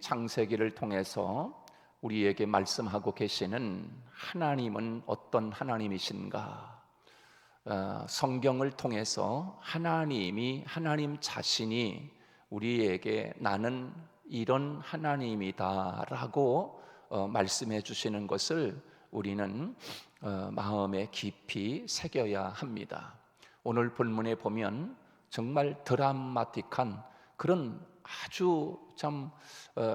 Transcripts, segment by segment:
창세기를 통해서 우리에게 말씀하고 계시는 하나님은 어떤 하나님이신가? 성경을 통해서 하나님 자신이 우리에게 나는 이런 하나님이다라고 말씀해 주시는 것을 우리는 마음에 깊이 새겨야 합니다. 오늘 본문에 보면 정말 드라마틱한 그런 아주 참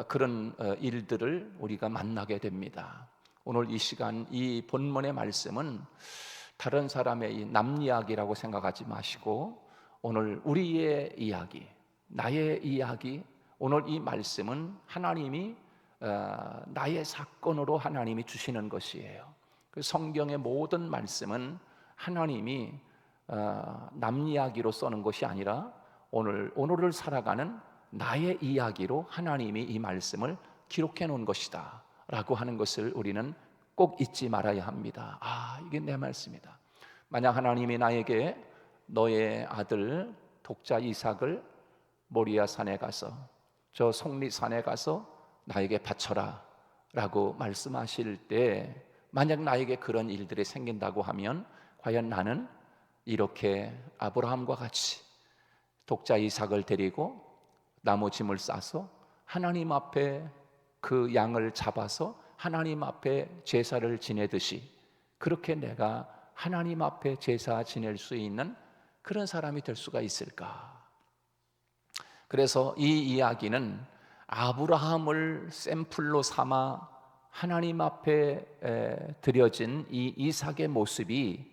그런 일들을 우리가 만나게 됩니다. 오늘 이 시간 이 본문의 말씀은 다른 사람의 이 남 이야기라고 생각하지 마시고 오늘 우리의 이야기, 나의 이야기, 오늘 이 말씀은 하나님이 나의 사건으로 하나님이 주시는 것이에요. 그 성경의 모든 말씀은 하나님이 남 이야기로 써는 것이 아니라 오늘을 살아가는 나의 이야기로 하나님이 이 말씀을 기록해 놓은 것이다 라고 하는 것을 우리는 꼭 잊지 말아야 합니다. 이게 내 말씀이다. 만약 하나님이 나에게 너의 아들 독자 이삭을 모리아 산에 가서 저 속리산에 가서 나에게 바쳐라 라고 말씀하실 때 만약 나에게 그런 일들이 생긴다고 하면 과연 나는 이렇게 아브라함과 같이 독자 이삭을 데리고 나무 짐을 싸서 하나님 앞에 그 양을 잡아서 하나님 앞에 제사를 지내듯이 그렇게 내가 하나님 앞에 제사 지낼 수 있는 그런 사람이 될 수가 있을까? 그래서 이 이야기는 아브라함을 샘플로 삼아 하나님 앞에 드려진 이 이삭의 모습이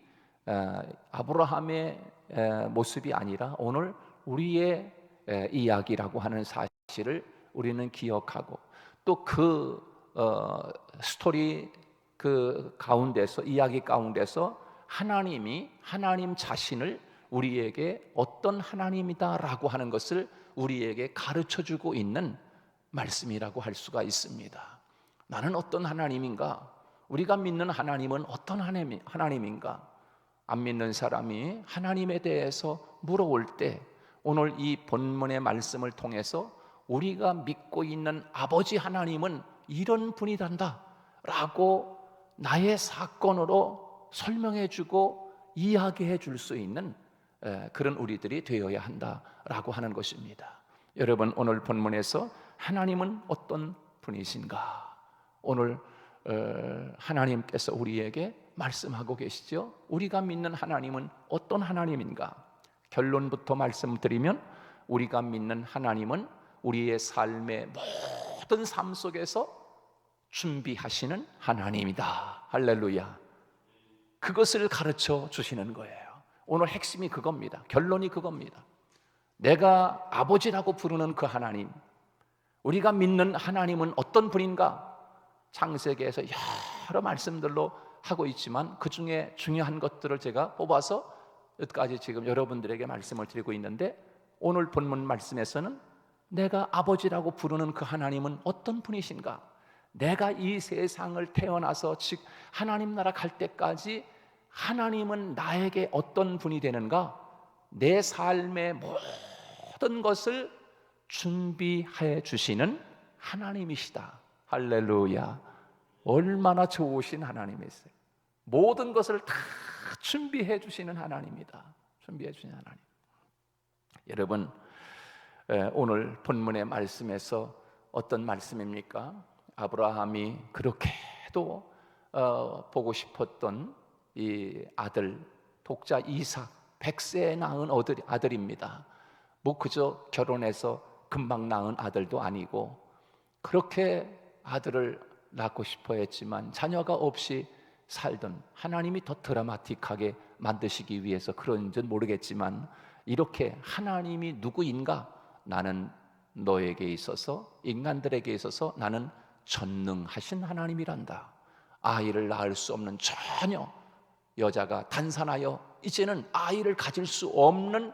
아브라함의 모습이 아니라 오늘 우리의 이야기라고 하는 사실을 우리는 기억하고 또 그 스토리 그 가운데서 이야기 가운데서 하나님 자신을 우리에게 어떤 하나님이다라고 하는 것을 우리에게 가르쳐주고 있는 말씀이라고 할 수가 있습니다. 나는 어떤 하나님인가? 우리가 믿는 하나님은 어떤 하나님인가? 안 믿는 사람이 하나님에 대해서 물어올 때 오늘 이 본문의 말씀을 통해서 우리가 믿고 있는 아버지 하나님은 이런 분이단다 라고 나의 사건으로 설명해 주고 이야기해 줄 수 있는 그런 우리들이 되어야 한다라고 하는 것입니다. 여러분 오늘 본문에서 하나님은 어떤 분이신가? 오늘 하나님께서 우리에게 말씀하고 계시죠. 우리가 믿는 하나님은 어떤 하나님인가? 결론부터 말씀드리면 우리가 믿는 하나님은 우리의 삶의 모든 삶 속에서 준비하시는 하나님이다. 할렐루야. 그것을 가르쳐 주시는 거예요. 오늘 핵심이 그겁니다. 결론이 그겁니다. 내가 아버지라고 부르는 그 하나님, 우리가 믿는 하나님은 어떤 분인가? 창세기에서 여러 말씀들로 하고 있지만 그 중에 중요한 것들을 제가 뽑아서 여기까지 지금 여러분들에게 말씀을 드리고 있는데 오늘 본문 말씀에서는 내가 아버지라고 부르는 그 하나님은 어떤 분이신가? 내가 이 세상을 태어나서 즉 하나님 나라 갈 때까지 하나님은 나에게 어떤 분이 되는가? 내 삶의 모든 것을 준비해 주시는 하나님이시다. 할렐루야. 얼마나 좋으신 하나님이세요. 모든 것을 다 준비해 주시는 하나님이다. 준비해 주시는 하나님. 여러분 오늘 본문의 말씀에서 어떤 말씀입니까? 아브라함이 그렇게도 보고 싶었던 이 아들 독자 이삭 100세에 낳은 아들입니다. 뭐 그저 결혼해서 금방 낳은 아들도 아니고 그렇게 아들을 낳고 싶어 했지만 자녀가 없이 살던 하나님이 더 드라마틱하게 만드시기 위해서 그런지는 모르겠지만 이렇게 하나님이 누구인가? 나는 너에게 있어서 인간들에게 있어서 나는 전능하신 하나님이란다. 아이를 낳을 수 없는 전혀 여자가 단산하여 이제는 아이를 가질 수 없는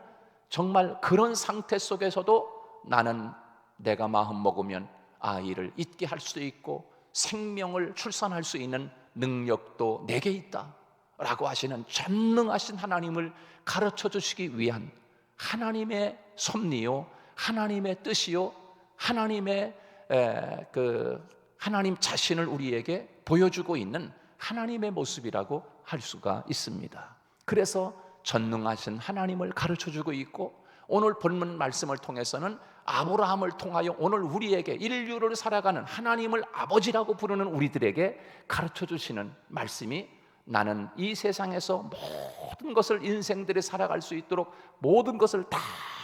정말 그런 상태 속에서도 나는 내가 마음 먹으면 아이를 잊게 할 수도 있고 생명을 출산할 수 있는 능력도 내게 있다 라고 하시는 전능하신 하나님을 가르쳐 주시기 위한 하나님의 섭리요 하나님의 뜻이요 하나님의 그 하나님 자신을 우리에게 보여주고 있는 하나님의 모습이라고 할 수가 있습니다. 그래서 전능하신 하나님을 가르쳐주고 있고, 오늘 본문 말씀을 통해서는 아브라함을 통하여 오늘 우리에게 인류를 살아가는 하나님을 아버지라고 부르는 우리들에게 가르쳐주시는 말씀이, 나는 이 세상에서 모든 것을 인생들이 살아갈 수 있도록 모든 것을 다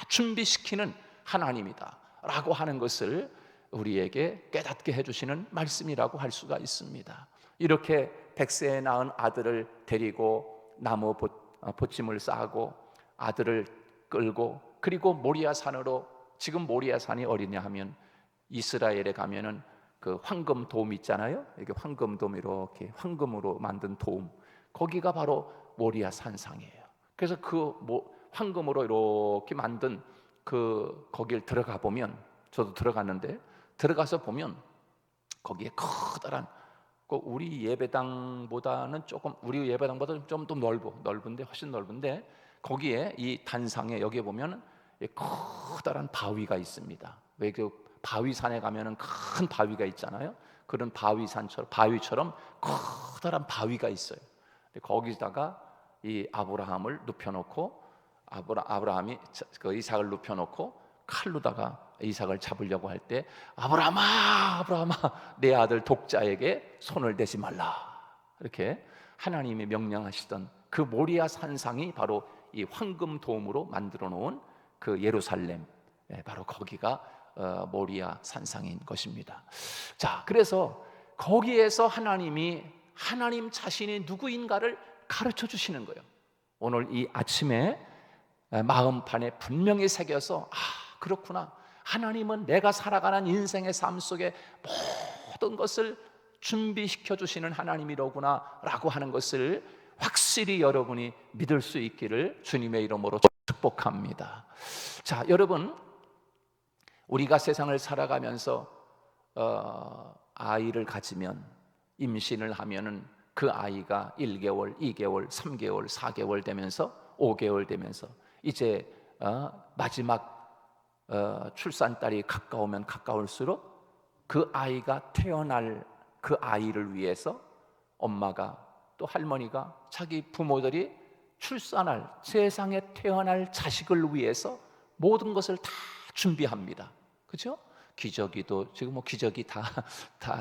준비시키는 하나님이다 라고 하는 것을 우리에게 깨닫게 해주시는 말씀이라고 할 수가 있습니다. 이렇게 100세에 낳은 아들을 데리고 나무 보침을 싸고 아들을 끌고, 그리고 모리아 산으로, 지금 모리아 산이 어디냐 하면 이스라엘에 가면은 그 황금 돔 있잖아요. 이게 황금 돔, 이렇게 황금으로 만든 돔, 거기가 바로 모리아 산상이에요. 그래서 그 황금으로 이렇게 만든 그 거길 들어가 보면, 저도 들어갔는데 들어가서 보면 거기에 커다란, 우리 예배당보다는 조금, 우리 예배당보다 좀 더 넓은데, 훨씬 넓은데, 거기에 이 단상에 여기에 보면 커다란 바위가 있습니다. 왜 그 바위산에 가면은 큰 바위가 있잖아요. 그런 바위처럼 커다란 바위가 있어요. 거기다가 이 아브라함을 눕혀놓고, 아브라함이 그 이삭을 눕혀놓고 칼로다가 이삭을 잡으려고 할 때, 아브라함아, 아브라함아, 내 아들 독자에게 손을 대지 말라, 이렇게 하나님이 명령하시던 그 모리아 산상이 바로 이 황금 돔으로 만들어 놓은 그 예루살렘, 바로 거기가 모리아 산상인 것입니다. 자, 그래서 거기에서 하나님이 하나님 자신이 누구인가를 가르쳐 주시는 거예요. 오늘 이 아침에 마음판에 분명히 새겨서, 그렇구나, 하나님은 내가 살아가는 인생의 삶 속에 모든 것을 준비시켜 주시는 하나님이로구나 라고 하는 것을 확실히 여러분이 믿을 수 있기를 주님의 이름으로 축복합니다. 자, 여러분, 우리가 세상을 살아가면서 아이를 가지면, 임신을 하면은 그 아이가 1개월, 2개월, 3개월, 4개월 되면서 5개월 되면서 이제 마지막 출산달이 가까우면 가까울수록 그 아이가 태어날 그 아이를 위해서 엄마가, 또 할머니가, 자기 부모들이 출산할, 세상에 태어날 자식을 위해서 모든 것을 다 준비합니다. 그렇죠? 기저귀도, 지금 뭐 기저귀 다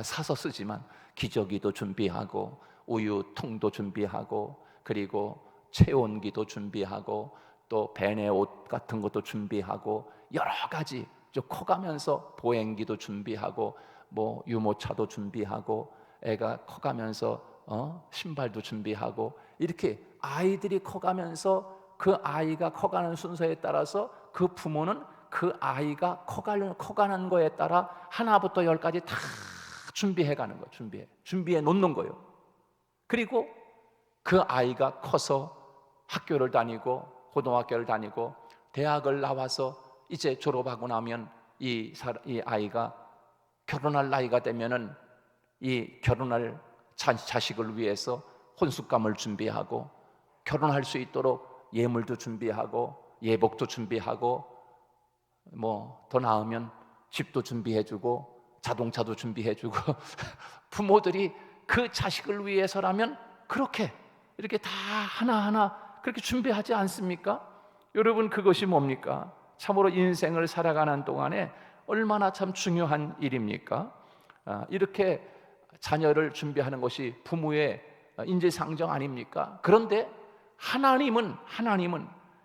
사서 쓰지만 기저귀도 준비하고, 우유통도 준비하고, 그리고 체온기도 준비하고, 또 배내 옷 같은 것도 준비하고, 여러 가지 커가면서 보행기도 준비하고, 뭐 유모차도 준비하고, 애가 커가면서 신발도 준비하고, 이렇게 아이들이 커가면서 그 아이가 커가는 순서에 따라서 그 부모는 그 아이가 커가는 거에 따라 하나부터 열까지 다 준비해가는 거예요. 준비해 놓는 거예요. 그리고 그 아이가 커서 학교를 다니고, 고등학교를 다니고, 대학을 나와서 이제 졸업하고 나면 이 아이가 결혼할 나이가 되면은 이 결혼할 자식을 위해서 혼숙감을 준비하고, 결혼할 수 있도록 예물도 준비하고, 예복도 준비하고, 뭐 더 나으면 집도 준비해주고, 자동차도 준비해주고 부모들이 그 자식을 위해서라면 그렇게 이렇게 다 하나하나 그렇게 준비하지 않습니까? 여러분, 그것이 뭡니까? 참으로 인생을 살아가는 동안에 얼마나 참 중요한 일입니까? 이렇게 자녀를 준비하는 것이 부모의 인지상정 아닙니까? 그런데 하나님은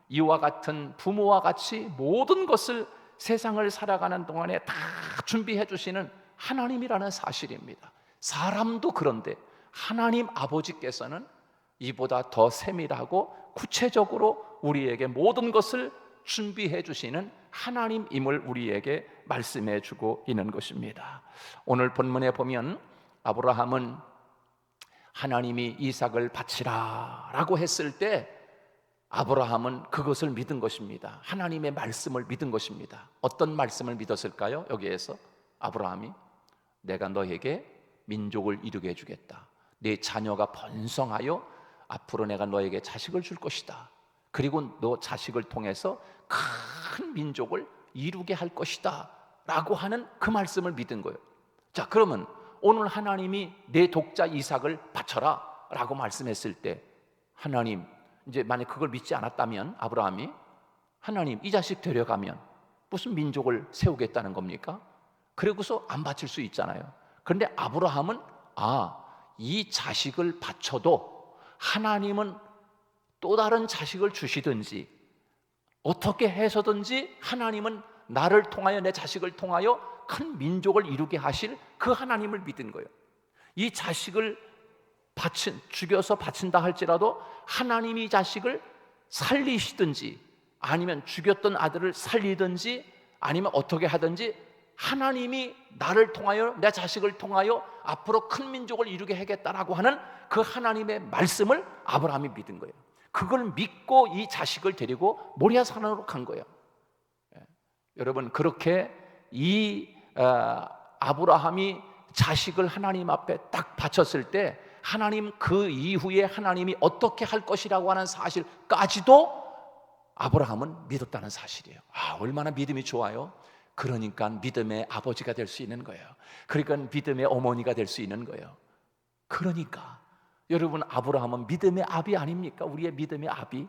이와 같은 부모와 같이 모든 것을 세상을 살아가는 동안에 다 준비해 주시는 하나님이라는 사실입니다. 사람도 그런데 하나님 아버지께서는 이보다 더 세밀하고 구체적으로 우리에게 모든 것을 준비해 주시는 하나님임을 우리에게 말씀해 주고 있는 것입니다. 오늘 본문에 보면 아브라함은 하나님이 이삭을 바치라 라고 했을 때 아브라함은 그것을 믿은 것입니다. 하나님의 말씀을 믿은 것입니다. 어떤 말씀을 믿었을까요? 여기에서 아브라함이, 내가 너에게 민족을 이루게 해주겠다, 네 자녀가 번성하여 앞으로 내가 너에게 자식을 줄 것이다, 그리고 너 자식을 통해서 큰 민족을 이루게 할 것이다 라고 하는 그 말씀을 믿은 거예요. 자, 그러면 오늘 하나님이 내 독자 이삭을 바쳐라 라고 말씀했을 때, 하나님, 이제 만약 그걸 믿지 않았다면 아브라함이, 하나님 이 자식 데려가면 무슨 민족을 세우겠다는 겁니까? 그러고서 안 바칠 수 있잖아요. 그런데 아브라함은 이 자식을 바쳐도 하나님은 또 다른 자식을 주시든지 어떻게 해서든지 하나님은 나를 통하여, 내 자식을 통하여 큰 민족을 이루게 하실 그 하나님을 믿은 거예요. 이 자식을 죽여서 바친다 할지라도 하나님이 이 자식을 살리시든지, 아니면 죽였던 아들을 살리든지, 아니면 어떻게 하든지 하나님이 나를 통하여, 내 자식을 통하여 앞으로 큰 민족을 이루게 하겠다라고 하는 그 하나님의 말씀을 아브라함이 믿은 거예요. 그걸 믿고 이 자식을 데리고 모리아 산으로 간 거예요. 여러분, 그렇게 아브라함이 자식을 하나님 앞에 딱 바쳤을 때, 하나님 그 이후에 하나님이 어떻게 할 것이라고 하는 사실까지도 아브라함은 믿었다는 사실이에요. 얼마나 믿음이 좋아요. 그러니까 믿음의 아버지가 될 수 있는 거예요. 그러니까 믿음의 어머니가 될 수 있는 거예요. 그러니까 여러분, 아브라함은 믿음의 아비 아닙니까? 우리의 믿음의 아비.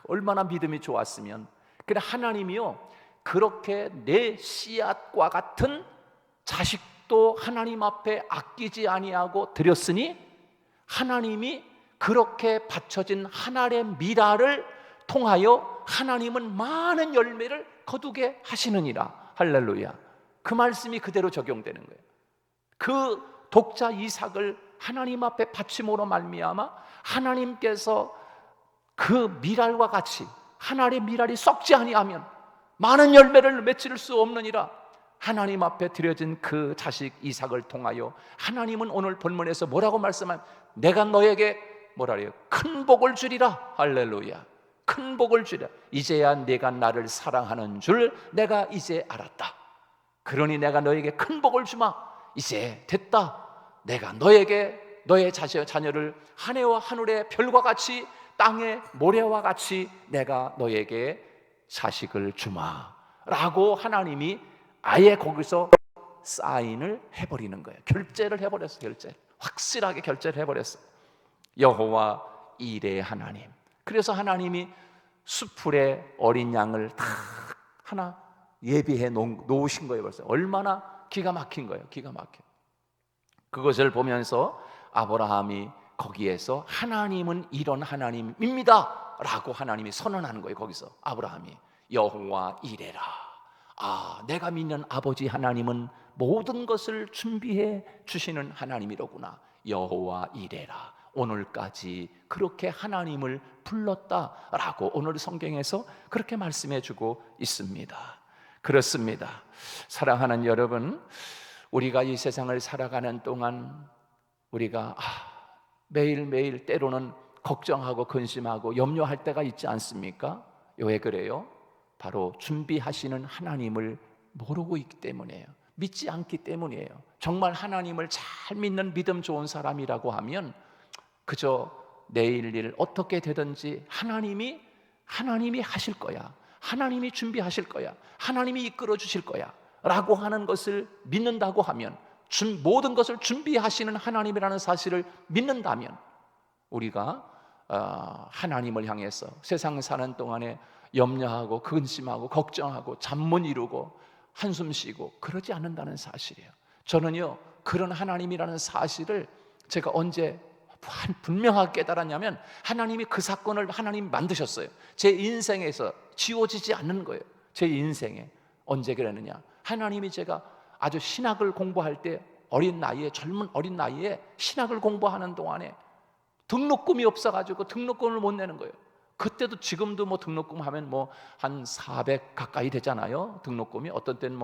얼마나 믿음이 좋았으면. 그래, 하나님이요, 그렇게 내 씨앗과 같은 자식도 하나님 앞에 아끼지 아니하고 드렸으니, 하나님이 그렇게 바쳐진 하나의 미라를 통하여 하나님은 많은 열매를 거두게 하시느니라. 할렐루야. 그 말씀이 그대로 적용되는 거예요. 그 독자 이삭을 하나님 앞에 바침으로 말미암아 하나님께서 그 미랄과 같이, 하나의 미랄이 썩지 아니하면 많은 열매를 맺을 수 없느니라. 하나님 앞에 드려진 그 자식 이삭을 통하여 하나님은 오늘 본문에서 뭐라고 말씀하면, 내가 너에게 뭐라 그래요? 큰 복을 주리라. 할렐루야. 큰 복을 주리라. 이제야 내가 나를 사랑하는 줄 내가 이제 알았다. 그러니 내가 너에게 큰 복을 주마. 이제 됐다. 내가 너에게 너의 자녀를 하늘과 하늘의 별과 같이 땅의 모래와 같이 내가 너에게 자식을 주마 라고 하나님이 아예 거기서 사인을 해버리는 거예요. 결제를 해버렸어요. 확실하게 결제를 해버렸어요. 여호와 이레 하나님. 그래서 하나님이 수풀에 어린 양을 다 하나 예비해 놓으신 거예요. 벌써 얼마나 기가 막힌 거예요. 기가 막혀. 그것을 보면서 아브라함이 거기에서 하나님은 이런 하나님입니다 라고 하나님이 선언하는 거예요. 거기서 아브라함이 여호와 이레라. 내가 믿는 아버지 하나님은 모든 것을 준비해 주시는 하나님이로구나. 여호와 이레라. 오늘까지 그렇게 하나님을 불렀다라고 오늘 성경에서 그렇게 말씀해 주고 있습니다. 그렇습니다. 사랑하는 여러분, 우리가 이 세상을 살아가는 동안 우리가 매일매일 때로는 걱정하고 근심하고 염려할 때가 있지 않습니까? 왜 그래요? 바로 준비하시는 하나님을 모르고 있기 때문이에요. 믿지 않기 때문이에요. 정말 하나님을 잘 믿는 믿음 좋은 사람이라고 하면 그저 내일 일 어떻게 되든지 하나님이 하실 거야. 하나님이 준비하실 거야. 하나님이 이끌어 주실 거야 라고 하는 것을 믿는다고 하면, 모든 것을 준비하시는 하나님이라는 사실을 믿는다면, 우리가 하나님을 향해서 세상 사는 동안에 염려하고 근심하고 걱정하고 잠 못 이루고 한숨 쉬고 그러지 않는다는 사실이에요. 저는요, 그런 하나님이라는 사실을 제가 언제 분명하게 깨달았냐면, 하나님이 그 사건을 하나님이 만드셨어요. 제 인생에서 지워지지 않는 거예요. 제 인생에. 언제 그랬느냐, 하나님이 제가 아주 신학을 공부할 때 젊은 어린 나이에 신학을 공부하는 동안에 등록금이 없어가지고 등록금을 못 내는 거예요. 그때도 지금도 등록금 하면 한 400 가까이 되잖아요. 등록금이 어떤 때는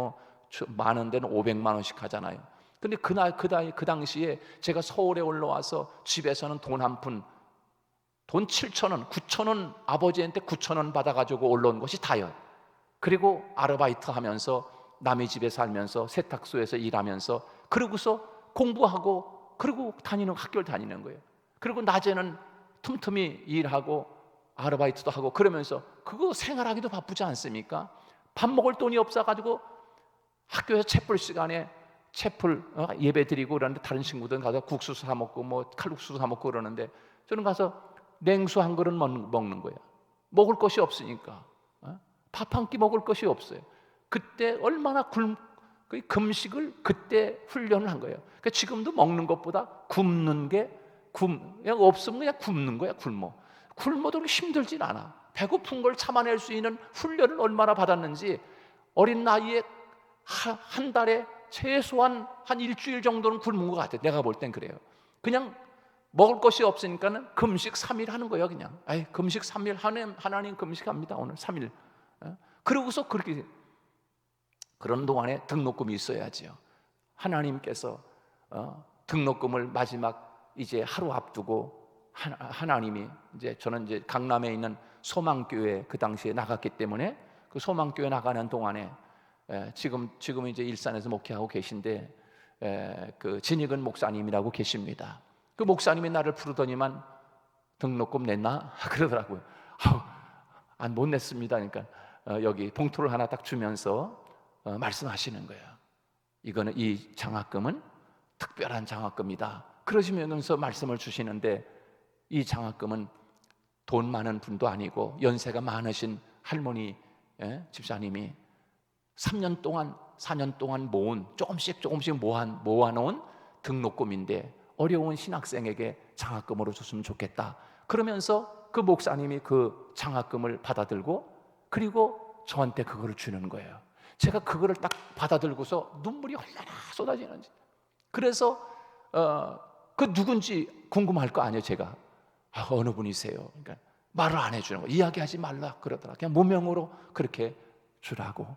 많은 데는 500만 원씩 하잖아요. 근데 그 당시에 제가 서울에 올라와서 집에서는 돈 한 푼, 돈 7,000원, 9,000원 아버지한테 9,000원 받아가지고 올라온 것이 다요. 그리고 아르바이트 하면서 남의 집에 살면서 세탁소에서 일하면서 그러고서 공부하고 그리고 학교를 다니는 거예요. 그리고 낮에는 틈틈이 일하고 아르바이트도 하고 그러면서 그거 생활하기도 바쁘지 않습니까? 밥 먹을 돈이 없어가지고 학교에서 채플 시간에 채플 예배 드리고 그러는데 다른 친구들은 가서 국수 사 먹고 뭐 칼국수 사 먹고 그러는데 저는 가서 냉수 한 그릇 먹는 거예요. 먹을 것이 없으니까. 밥 한 끼 먹을 것이 없어요. 그때 얼마나 그 금식을 그때 훈련을 한 거예요. 그러니까 지금도 먹는 것보다 굶는 게 그냥 없으면 그냥 굶는 거야. 굶어도 힘들진 않아. 배고픈 걸 참아낼 수 있는 훈련을 얼마나 받았는지 어린 나이에 한 달에 최소한 한 일주일 정도는 굶은 것 같아요. 내가 볼 땐 그래요. 그냥 먹을 것이 없으니까는 금식 3일 하는 거예요. 그냥 금식 3일 하나님 금식합니다. 오늘 3일. 그러고서 그렇게 그런 동안에 등록금이 있어야지요. 하나님께서 등록금을 마지막 이제 하루 앞두고 하나님이 이제 저는 이제 강남에 있는 소망교회 그 당시에 나갔기 때문에 그 소망교회 나가는 동안에 지금 이제 일산에서 목회하고 계신데 그 진익은 목사님이라고 계십니다. 그 목사님이 나를 부르더니만 등록금 냈나? 그러더라고요. 못 냈습니다. 그러니까 여기 봉투를 하나 딱 주면서 말씀하시는 거예요. 이거는 이 장학금은 특별한 장학금이다. 그러시면서 말씀을 주시는데 이 장학금은 돈 많은 분도 아니고 연세가 많으신 할머니 집사님이 3년 동안 4년 동안 모은 조금씩 모아놓은 등록금인데 어려운 신학생에게 장학금으로 줬으면 좋겠다. 그러면서 그 목사님이 그 장학금을 받아들고 그리고 저한테 그거를 주는 거예요. 제가 그거를 딱 받아들고서 눈물이 얼마나 쏟아지는지. 그래서 그 누군지 궁금할 거 아니에요. 제가 어느 분이세요? 그러니까 말을 안 해주는 거예요. 이야기하지 말라 그러더라. 그냥 무명으로 그렇게 주라고.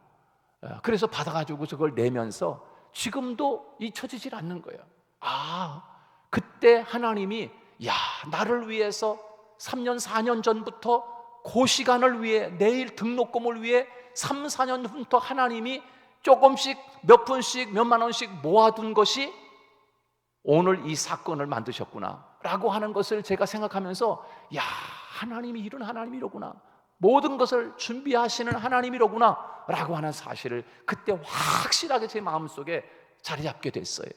그래서 받아가지고 그걸 내면서 지금도 잊혀지질 않는 거예요. 그때 하나님이 나를 위해서 3년 4년 전부터 그 시간을 위해 내일 등록금을 위해 3, 4년 전부터 하나님이 조금씩 몇 푼씩 몇만 원씩 모아둔 것이 오늘 이 사건을 만드셨구나 라고 하는 것을 제가 생각하면서 하나님이 이런 하나님이로구나, 모든 것을 준비하시는 하나님이로구나 라고 하는 사실을 그때 확실하게 제 마음속에 자리 잡게 됐어요.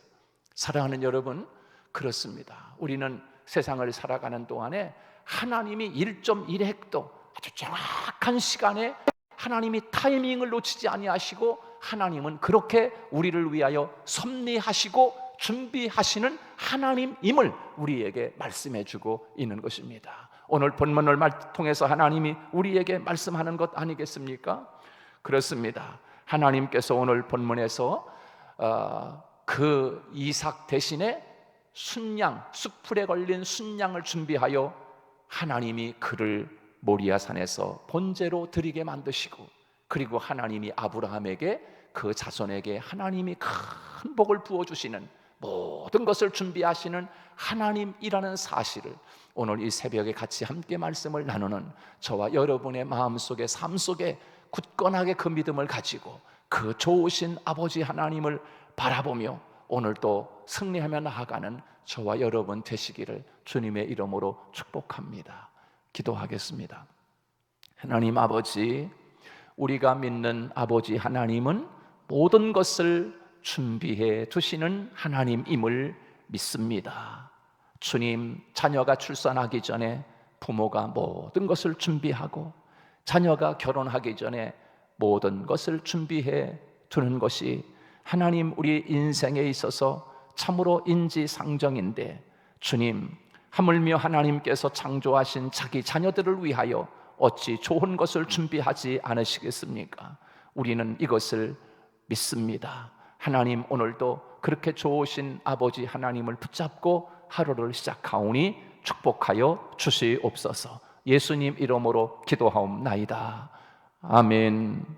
사랑하는 여러분, 그렇습니다. 우리는 세상을 살아가는 동안에 하나님이 1.1획도 아주 정확한 시간에 하나님이 타이밍을 놓치지 아니하시고 하나님은 그렇게 우리를 위하여 섭리하시고 준비하시는 하나님임을 우리에게 말씀해 주고 있는 것입니다. 오늘 본문을 통해서 하나님이 우리에게 말씀하는 것 아니겠습니까? 그렇습니다. 하나님께서 오늘 본문에서 그 이삭 대신에 순양, 숫풀에 걸린 순양을 준비하여 하나님이 그를 모리아산에서 번제로 드리게 만드시고, 그리고 하나님이 아브라함에게 그 자손에게 하나님이 큰 복을 부어주시는 모든 것을 준비하시는 하나님이라는 사실을 오늘 이 새벽에 같이 함께 말씀을 나누는 저와 여러분의 마음속에, 삶 속에 굳건하게 그 믿음을 가지고 그 좋으신 아버지 하나님을 바라보며 오늘도 승리하며 나아가는 저와 여러분 되시기를 주님의 이름으로 축복합니다. 기도하겠습니다. 하나님 아버지, 우리가 믿는 아버지 하나님은 모든 것을 준비해 두시는 하나님임을 믿습니다. 주님, 자녀가 출산하기 전에 부모가 모든 것을 준비하고 자녀가 결혼하기 전에 모든 것을 준비해 두는 것이 하나님 우리 인생에 있어서 참으로 인지상정인데, 주님, 하물며 하나님께서 창조하신 자기 자녀들을 위하여 어찌 좋은 것을 준비하지 않으시겠습니까? 우리는 이것을 믿습니다. 하나님, 오늘도 그렇게 좋으신 아버지 하나님을 붙잡고 하루를 시작하오니 축복하여 주시옵소서. 예수님 이름으로 기도하옵나이다. 아멘.